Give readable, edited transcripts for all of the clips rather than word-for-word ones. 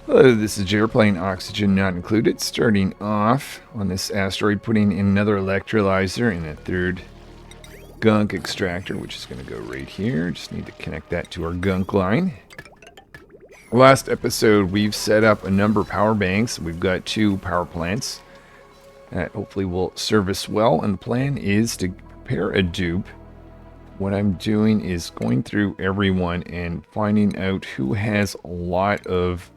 Hello, this is Jer playing Oxygen Not Included, starting off on this asteroid, putting in another electrolyzer and a third gunk extractor, which is going to go right here. Just need to connect that to our gunk line. Last episode, we've set up a number of power banks. We've got 2 power plants that hopefully will serve us well, and the plan is to prepare a dupe. What I'm doing is going through everyone and finding out who has a lot of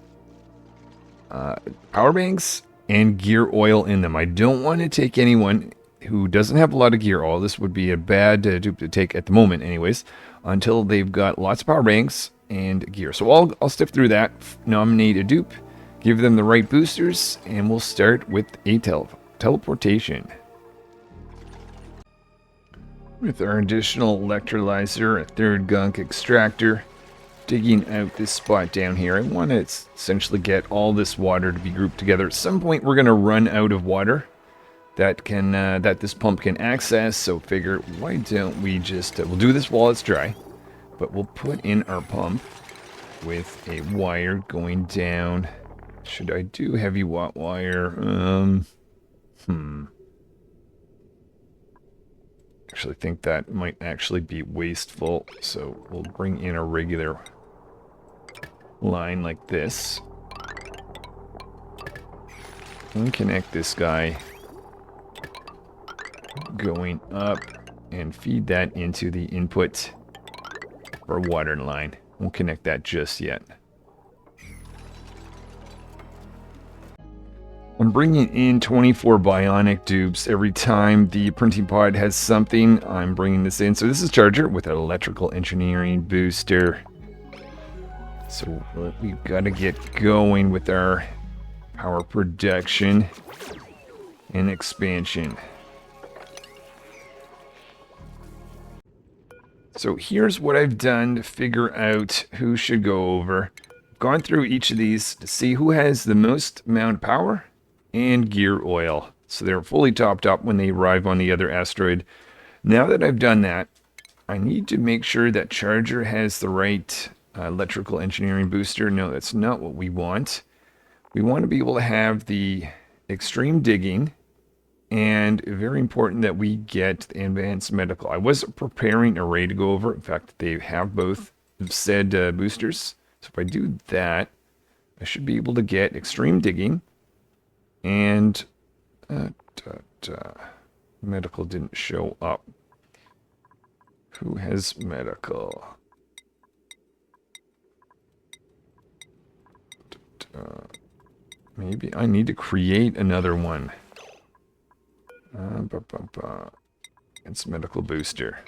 power banks and gear oil in them. I don't want to take anyone who doesn't have a lot of gear oil. This would be a bad dupe to take at the moment anyways, until they've got lots of power banks and gear. So I'll step through that, nominate a dupe, give them the right boosters, and we'll start with a teleportation. With our additional electrolyzer, a third gunk extractor, digging out this spot down here. I want to essentially get all this water to be grouped together. At some point, we're going to run out of water that this pump can access. So figure, why don't we just we'll do this while it's dry, but we'll put in our pump with a wire going down. Should I do heavy watt wire? Actually think that might actually be wasteful, so we'll bring in a regular line like this and connect this guy going up and feed that into the input for water line. Won't connect that just yet. I'm bringing in 24 bionic dupes every time the printing pod has something. I'm bringing this in. So this is Charger with an electrical engineering booster. So we've got to get going with our power production and expansion. So here's what I've done to figure out who should go over. I've gone through each of these to see who has the most amount of power and gear oil. So they're fully topped up when they arrive on the other asteroid. Now that I've done that, I need to make sure that Charger has the right electrical engineering booster. No, that's not what we want. We want to be able to have the extreme digging, and very important that we get the advanced medical. I was preparing an array to go over. In fact, they have both said boosters. So if I do that, I should be able to get extreme digging, and medical didn't show up. Who has medical? Maybe I need to create another one. It's medical booster.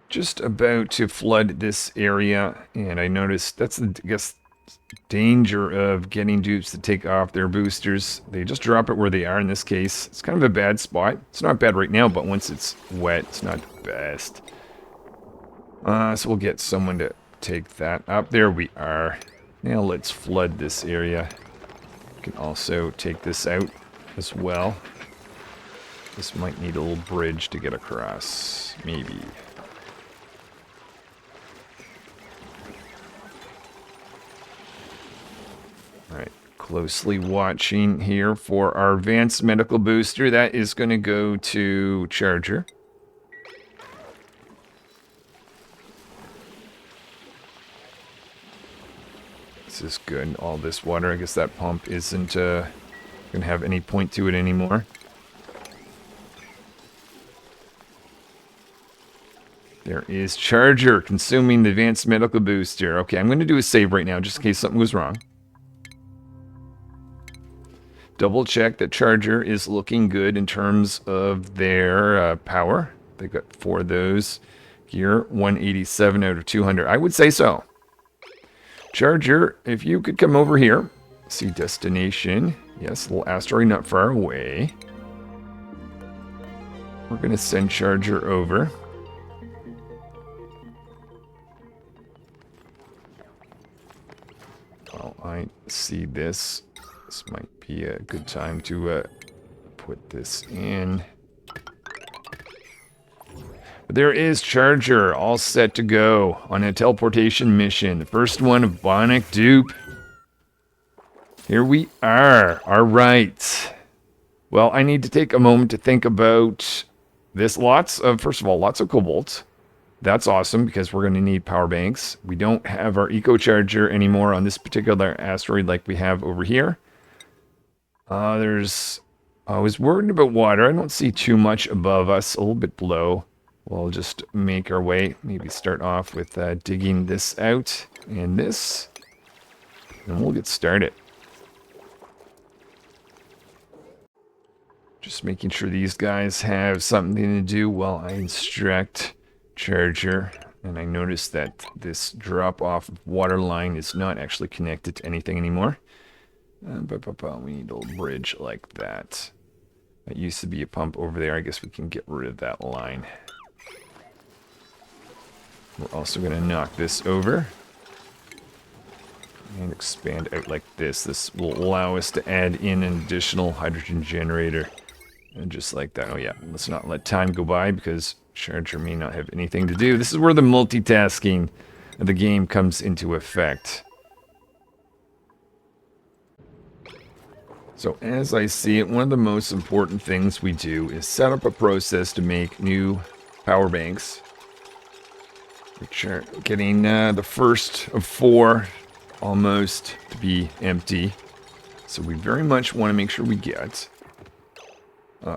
Just about to flood this area, and I noticed that's the, I guess, danger of getting dupes to take off their boosters. They just drop it where they are in this case. It's kind of a bad spot. It's not bad right now, but once it's wet, it's not the best. So we'll get someone to take that up. There we are. Now let's flood this area. We can also take this out as well. This might need a little bridge to get across. Maybe. Alright, closely watching here for our advanced medical booster. That is going to go to Charger. This is good. All this water. I guess that pump isn't going to have any point to it anymore. There is Charger consuming the advanced medical booster. Okay, I'm going to do a save right now just in case something goes wrong. Double check that Charger is looking good in terms of their power. They got 4 of those. Gear 187 out of 200. I would say so. Charger, if you could come over here. See destination. Yes, little asteroid not far away. We're going to send Charger over. Well, I see this. This might be a good time to put this in. But there is Charger, all set to go on a teleportation mission. The first one of Bionic Dupe. Here we are. All right. Well, I need to take a moment to think about this. First of all, lots of cobalt. That's awesome because we're going to need power banks. We don't have our eco charger anymore on this particular asteroid like we have over here. I was worried about water. I don't see too much above us, a little bit below. We'll just make our way. Maybe start off with digging this out and this. And we'll get started. Just making sure these guys have something to do while I instruct Charger. And I noticed that this drop-off water line is not actually connected to anything anymore. We need a little bridge like that. That used to be a pump over there. I guess we can get rid of that line. We're also going to knock this over. And expand out like this. This will allow us to add in an additional hydrogen generator. And just like that. Oh yeah, let's not let time go by because Charger may not have anything to do. This is where the multitasking of the game comes into effect. So as I see it, one of the most important things we do is set up a process to make new power banks. Which are getting the first of 4 almost to be empty. So we very much want to make sure we get...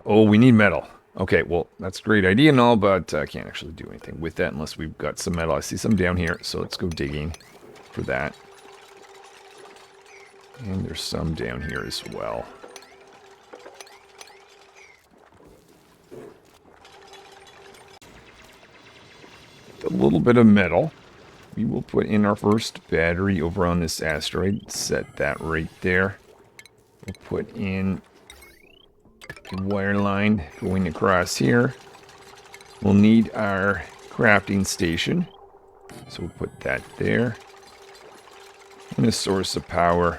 oh, we need metal. Okay, well, that's a great idea and all, but I can't actually do anything with that unless we've got some metal. I see some down here, so let's go digging for that. And there's some down here as well. A little bit of metal. We will put in our first battery over on this asteroid. Set that right there. We'll put in the wire line going across here. We'll need our crafting station. So we'll put that there. And a source of power.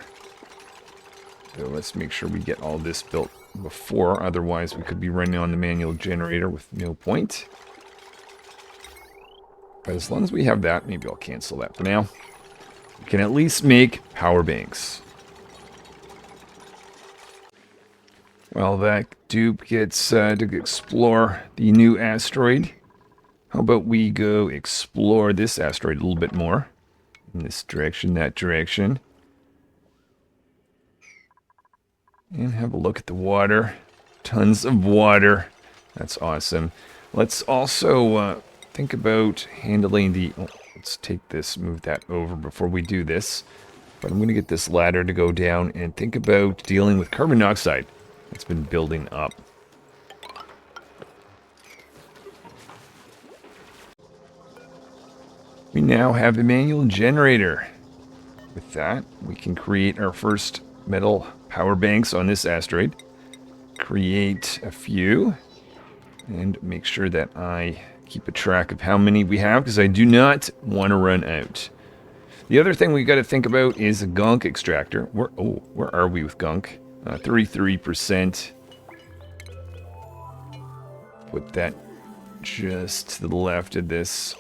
So let's make sure we get all this built before. Otherwise, we could be running on the manual generator with no point. But as long as we have that, maybe I'll cancel that for now. We can at least make power banks. Well, that dupe gets to explore the new asteroid. How about we go explore this asteroid a little bit more? In this direction, that direction. And have a look at the water. Tons of water. That's awesome. Let's also think about handling the... Oh, let's take this, move that over before we do this. But I'm going to get this ladder to go down and think about dealing with carbon dioxide. It's been building up. We now have a manual generator. With that, we can create our first metal power banks on this asteroid. Create a few. And make sure that I keep a track of how many we have, because I do not want to run out. The other thing we got to think about is a gunk extractor. Where are we with gunk? 33%. Put that just to the left of this.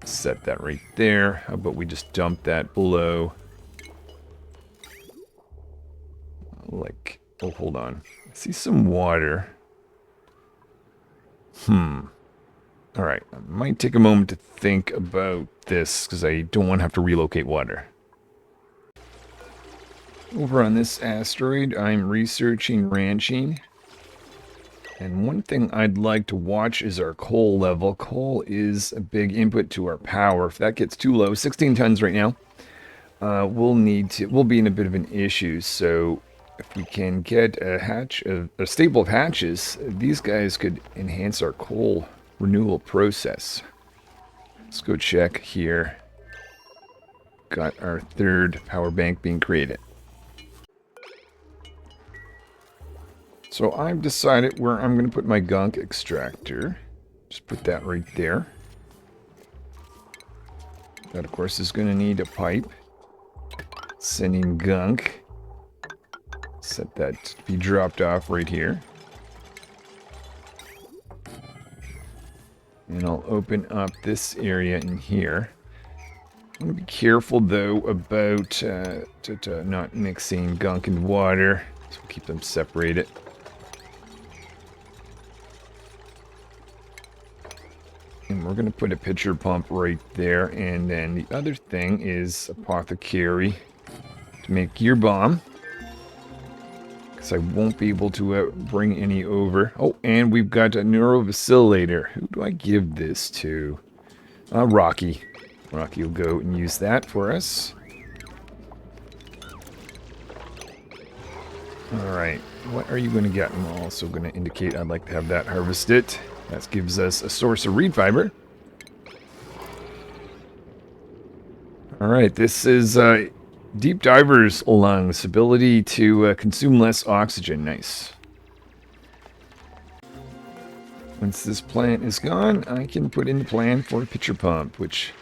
Set that right there. How about we just dump that below? Like, oh, hold on. I see some water. Alright, I might take a moment to think about this, because I don't want to have to relocate water. Over on this asteroid, I'm researching ranching. And one thing I'd like to watch is our coal level. Coal is a big input to our power. If that gets too low, 16 tons right now, we'll be in a bit of an issue. So if we can get a stable of hatches, these guys could enhance our coal renewal process. Let's go check here. Got our third power bank being created. So I've decided where I'm going to put my gunk extractor. Just put that right there. That, of course, is going to need a pipe. Sending gunk. Set that to be dropped off right here. And I'll open up this area in here. I'm going to be careful, though, about not mixing gunk and water. So we'll keep them separated. And we're going to put a pitcher pump right there. And then the other thing is apothecary to make gear bomb. Because I won't be able to bring any over. Oh, and we've got a neurovacillator. Who do I give this to? Rocky. Rocky will go and use that for us. Alright, what are you going to get? I'm also going to indicate I'd like to have that harvested. That gives us a source of reed fiber. Alright, this is deep diver's lungs. Ability to consume less oxygen. Nice. Once this plant is gone, I can put in the plan for a pitcher pump, which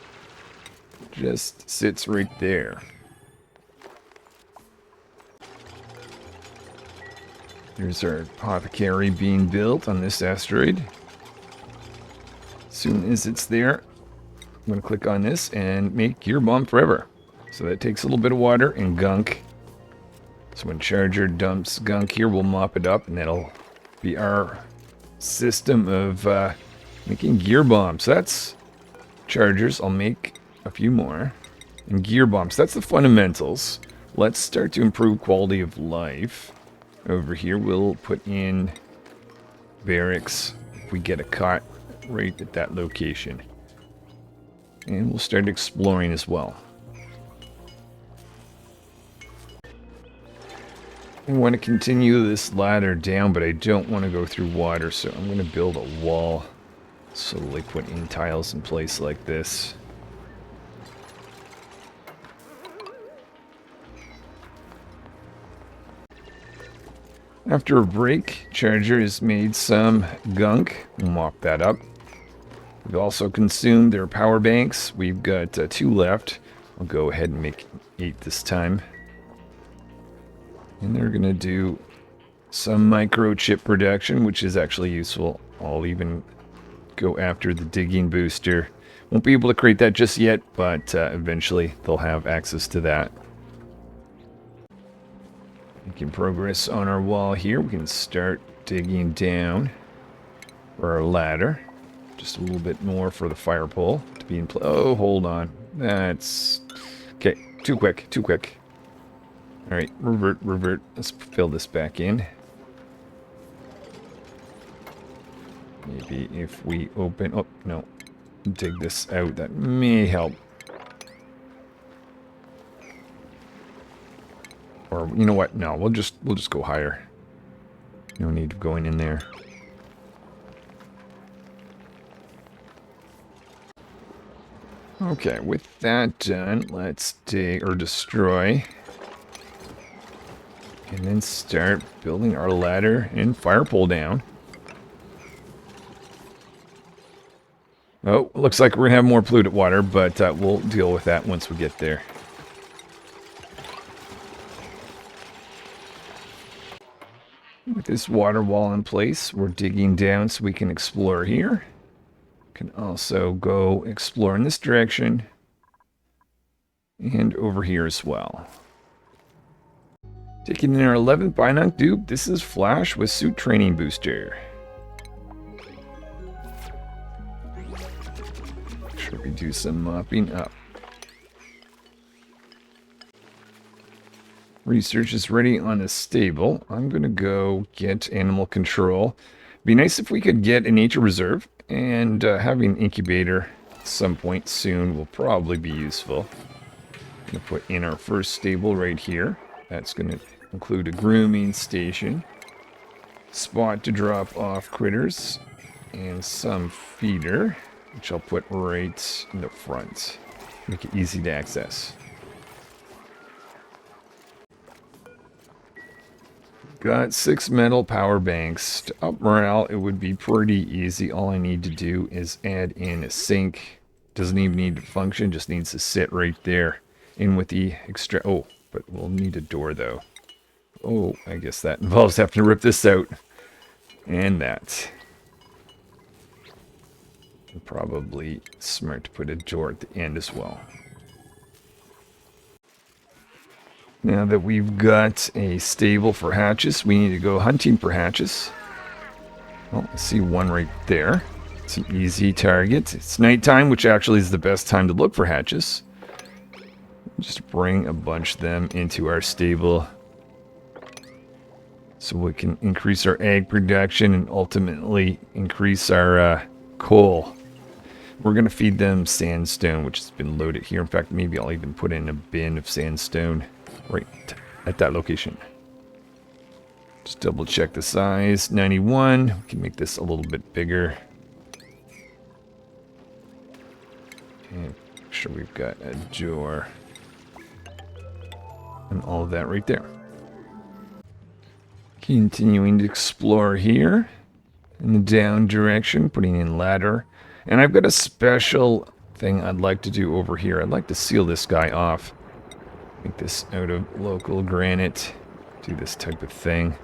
just sits right there. There's our apothecary being built on this asteroid. As soon as it's there, I'm going to click on this and make gear bomb forever. So that takes a little bit of water and gunk. So when Charger dumps gunk here, we'll mop it up, and that'll be our system of making gear bombs. So that's Chargers. I'll make a few more. And gear bombs. That's the fundamentals. Let's start to improve quality of life. Over here, we'll put in barracks if we get a cot right at that location. And we'll start exploring as well. I want to continue this ladder down, but I don't want to go through water, so I'm going to build a wall. Slowly put in tiles in place like this. After a break, Charger has made some gunk. We'll mop that up. We've also consumed their power banks. We've got 2 left. I'll go ahead and make 8 this time. And they're going to do some microchip production, which is actually useful. I'll even go after the digging booster. Won't be able to create that just yet, but eventually they'll have access to that. Making progress on our wall here. We can start digging down for our ladder. Just a little bit more for the fire pole to be in place. Oh, hold on. That's... okay, too quick, too quick. Alright, revert. Let's fill this back in. Maybe if we open... oh, no. Dig this out. That may help. Or, you know what? No, we'll just go higher. No need of going in there. Okay, with that done, let's dig or destroy. And then start building our ladder and fire pole down. Oh, looks like we're going to have more polluted water, but we'll deal with that once we get there. With this water wall in place, we're digging down so we can explore here. Can also go explore in this direction. And over here as well. Taking in our 11th Bionic dupe, this is Flash with suit training booster. Make sure we do some mopping up. Research is ready on the stable. I'm going to go get animal control. Be nice if we could get a nature reserve, and having an incubator at some point soon will probably be useful. I'm going to put in our first stable right here. That's going to include a grooming station, spot to drop off critters, and some feeder, which I'll put right in the front. Make it easy to access. Got 6 metal power banks. To up morale, it would be pretty easy. All I need to do is add in a sink. Doesn't even need to function, just needs to sit right there. In with the extra... oh, but we'll need a door though. Oh, I guess that involves having to rip this out. And that. And probably smart to put a door at the end as well. Now that we've got a stable for hatches, we need to go hunting for hatches. Well, I see one right there. It's an easy target. It's nighttime, which actually is the best time to look for hatches. Just bring a bunch of them into our stable so we can increase our egg production and ultimately increase our coal. We're going to feed them sandstone, which has been loaded here. In fact, maybe I'll even put in a bin of sandstone right at that location. Just double check the size. 91. We can make this a little bit bigger. And make sure we've got a door. And all of that right there. Continuing to explore here. In the down direction, putting in ladder. And I've got a special thing I'd like to do over here. I'd like to seal this guy off. Make this out of local granite. Do this type of thing.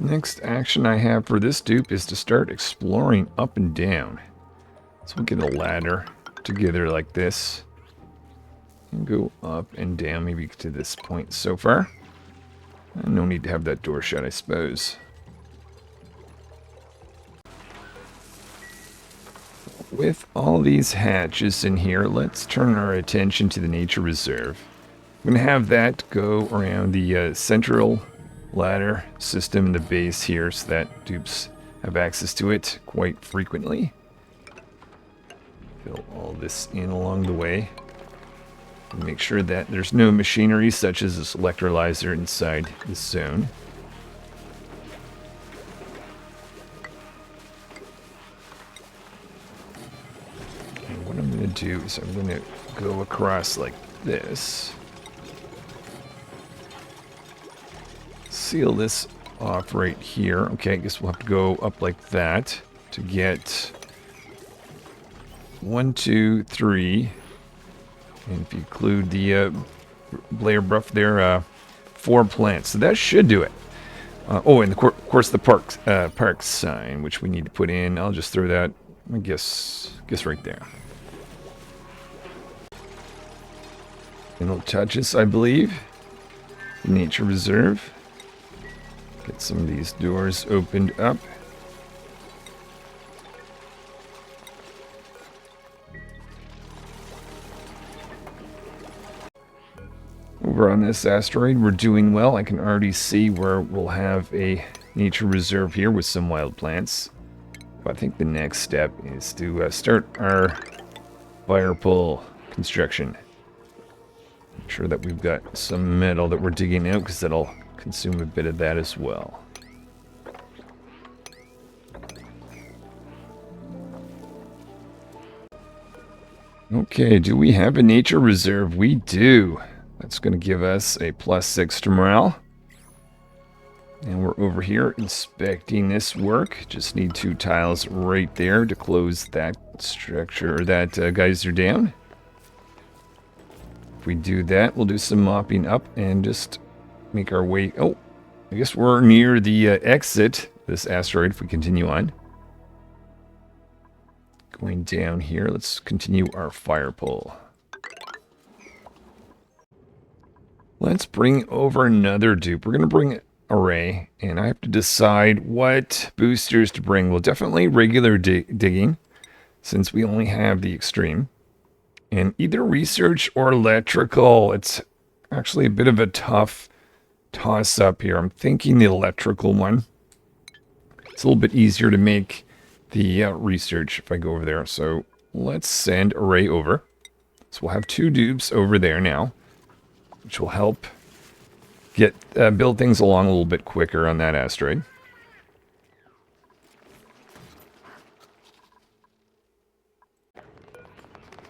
Next action I have for this dupe is to start exploring up and down. So we'll get a ladder together like this. And go up and down maybe to this point so far. No need to have that door shut, I suppose. With all these hatches in here, let's turn our attention to the nature reserve. I'm going to have that go around the central ladder system in the base here so that dupes have access to it quite frequently. Fill all this in along the way. And make sure that there's no machinery such as this electrolyzer inside this zone. And what I'm going to do is I'm going to go across like this. Seal this off right here. Okay, I guess we'll have to go up like that to get 1, 2, 3. And if you include the Blair Bruff there, 4 plants. So that should do it. Oh, and of course the park sign, which we need to put in. I'll just throw that, I guess right there. And it'll touch us, I believe. Nature Reserve. Get some of these doors opened up. Over on this asteroid, we're doing well. I can already see where we'll have a nature reserve here with some wild plants. But I think the next step is to start our fire pole construction. Make sure that we've got some metal that we're digging out because that'll consume a bit of that as well. Okay, do we have a nature reserve? We do. That's going to give us a +6 to morale. And we're over here inspecting this work. Just need 2 tiles right there to close that structure, or that geyser down. If we do that, we'll do some mopping up and just make our way. Oh, I guess we're near the exit, this asteroid, if we continue on. Going down here, let's continue our fire pole. Let's bring over another dupe. We're going to bring array, and I have to decide what boosters to bring. Well, definitely regular digging, since we only have the extreme. And either research or electrical. It's actually a bit of a tough toss-up here. I'm thinking the electrical one. It's a little bit easier to make the research if I go over there. So let's send array over. So we'll have 2 dupes over there now, which will help get build things along a little bit quicker on that asteroid.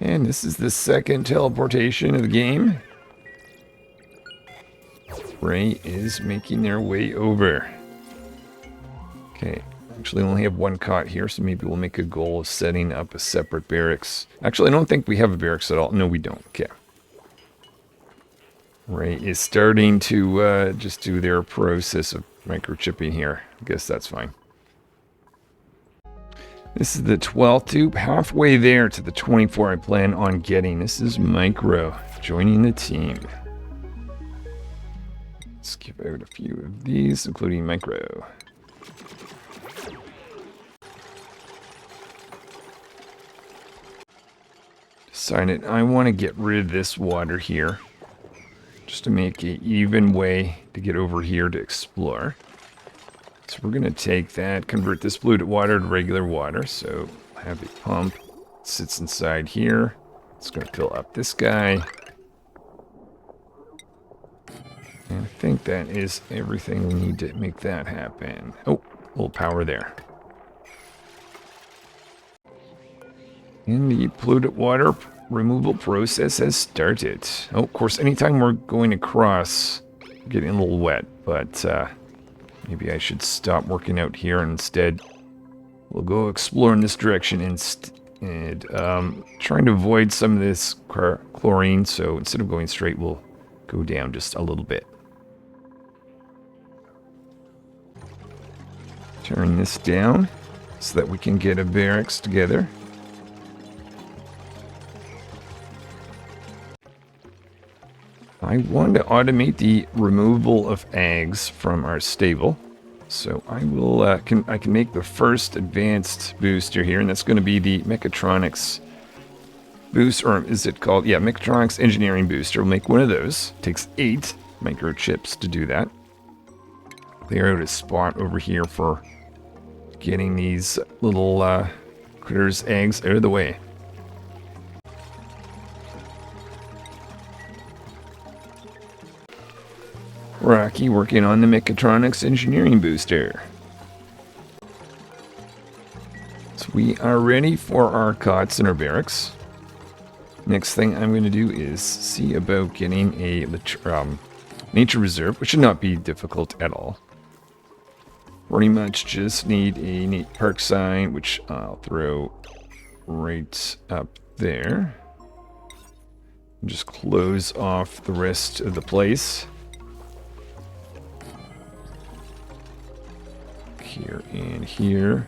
And this is the second teleportation of the game. Ray is making their way over. Okay, actually only have 1 cot here, so maybe we'll make a goal of setting up a separate barracks. Actually, I don't think we have a barracks at all. No, we don't. Okay. Ray is starting to just do their process of microchipping here. I guess that's fine. This is the 12th tube, halfway there to the 24 I plan on getting. This is Micro joining the team. Let's give out a few of these, including Micro. Decided I want to get rid of this water here, just to make an even way to get over here to explore. So we're going to take that, convert this polluted water to regular water. So have a pump, sits inside here. It's going to fill up this guy. And I think that is everything we need to make that happen. Oh, a little power there. And the polluted water removal process has started. Oh, of course, anytime we're going across, we're getting a little wet, but maybe I should stop working out here and instead we'll go explore in this direction and trying to avoid some of this chlorine. So instead of going straight, we'll go down just a little bit. Turn this down so that we can get a barracks together. I want to automate the removal of eggs from our stable. So I will I can make the first advanced booster here, and that's going to be the mechatronics boost, or is it called? Yeah, mechatronics engineering booster. We'll make one of those. Takes 8 microchips to do that. Clear out a spot over here for getting these little critters' eggs out of the way. Rocky working on the mechatronics engineering booster. So we are ready for our cots and our barracks. Next thing I'm going to do is see about getting a nature reserve, which should not be difficult at all. Pretty much just need a neat park sign, which I'll throw right up there. And just close off the rest of the place. Here and here.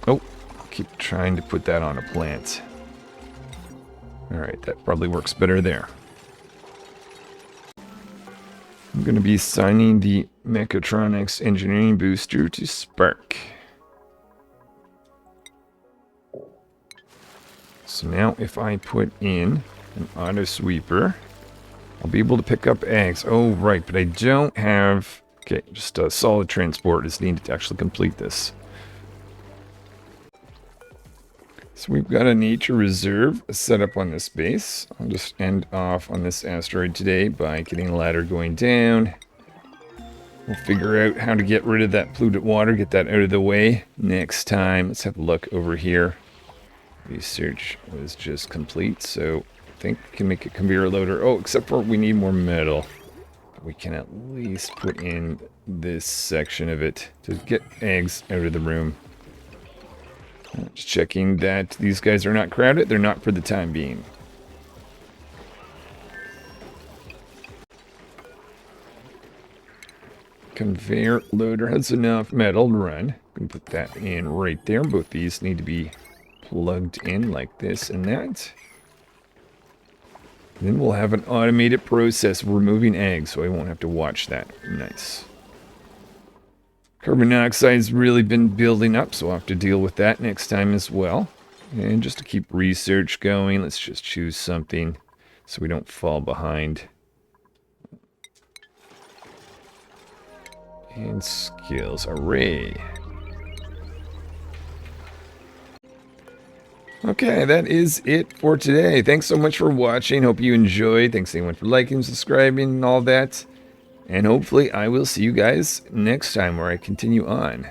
Oh, I'll keep trying to put that on a plant. Alright, that probably works better there. I'm going to be assigning the mechatronics engineering booster to Spark. So now if I put in an auto sweeper, I'll be able to pick up eggs. Oh, right, but I don't have... Okay, just a solid transport is needed to actually complete this. So we've got a nature reserve set up on this base. I'll just end off on this asteroid today by getting a ladder going down. We'll figure out how to get rid of that polluted water, get that out of the way next time. Let's have a look over here. Research was just complete, so I think we can make a conveyor loader. Oh, except for we need more metal. We can at least put in this section of it to get eggs out of the room. Just checking that these guys are not crowded. They're not for the time being. Conveyor loader has enough metal to run. We can put that in right there. Both these need to be plugged in like this and that. And then we'll have an automated process of removing eggs, so I won't have to watch that. Nice. Carbon dioxide's really been building up, so I'll have to deal with that next time as well. And just to keep research going, let's just choose something so we don't fall behind. And skills array. Okay, that is it for today. Thanks so much for watching. Hope you enjoyed. Thanks anyone for liking, subscribing, and all that. And hopefully I will see you guys next time where I continue on.